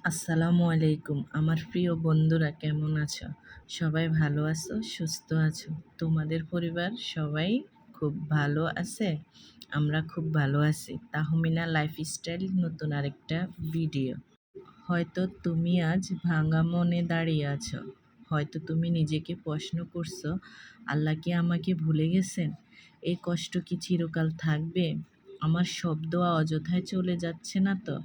আসসালামু আলাইকুম আমার প্রিয় বন্ধুরা, কেমন আছো? সবাই ভালো আছো, সুস্থ আছো? তোমাদের পরিবার সবাই খুব ভালো আছে? আমরা খুব ভালো আছি। তাহমিনা লাইফস্টাইল নতুন আরেকটা ভিডিও। হয়তো তুমি আজ ভাঙা মনে দাঁড়িয়ে আছো। হয়তো তুমি নিজেকে প্রশ্ন করছো, আল্লাহ কি আমাকে ভুলে গেছেন? এই কষ্ট কি চিরকাল থাকবে? আমার সব দোয়া অযথায় চলে যাচ্ছে না তো?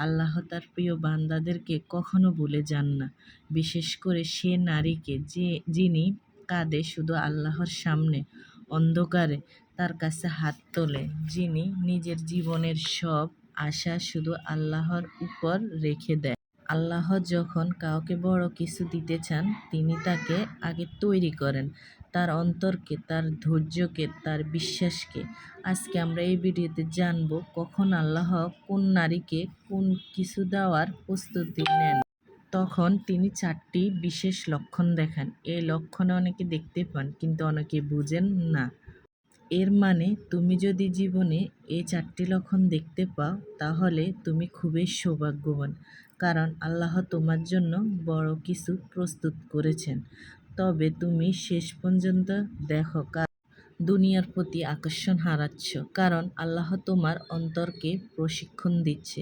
আল্লাহ তার প্রিয় বান্দাদেরকে কখনো ভুলে যান না, বিশেষ করে সে নারীকে যিনি কাঁদে শুধু আল্লাহর সামনে, অন্ধকারে তার কাছে হাত তোলে, যিনি নিজের জীবনের সব আশা শুধু আল্লাহর উপর রেখে দেয়। আল্লাহ যখন কাউকে বড় কিছু দিতে চান, তিনি তাকে আগে তৈরি করেন, তার অন্তরকে, তার ধৈর্যকে, তার বিশ্বাসকে। আজকে আমরা এই ভিডিওতে জানব কখন আল্লাহ কোন নারীকে কোন কিছু দেওয়ার প্রস্তুতি নেন। তখন তিনি 4টি বিশেষ লক্ষণ দেখান। এই লক্ষণে অনেকে দেখতে পান কিন্তু অনেকে বুঝেন না। এর মানে তুমি যদি জীবনে এই 4টি লক্ষণ দেখতে পাও, তাহলে তুমি খুবই সৌভাগ্যবান, কারণ আল্লাহ তোমার জন্য বড় কিছু প্রস্তুত করেছেন। তবে তুমি শেষ পর্যন্ত দেখো, দুনিয়ার প্রতি আকর্ষণ হারাচ্ছ, কারণ আল্লাহ তোমার অন্তরকে প্রশিক্ষণ দিচ্ছে।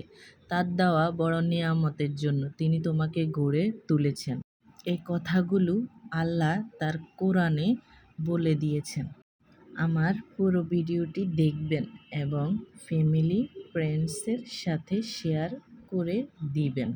তার দেওয়া বড় নিয়ামতের জন্য তিনি তোমাকে গড়ে তুলেছেন। এই কথাগুলো আল্লাহ তার কোরআনে বলে দিয়েছেন। আমার পুরো ভিডিওটি দেখবেন এবং ফ্যামিলি ফ্রেন্ডসের সাথে শেয়ার করে দিবেন।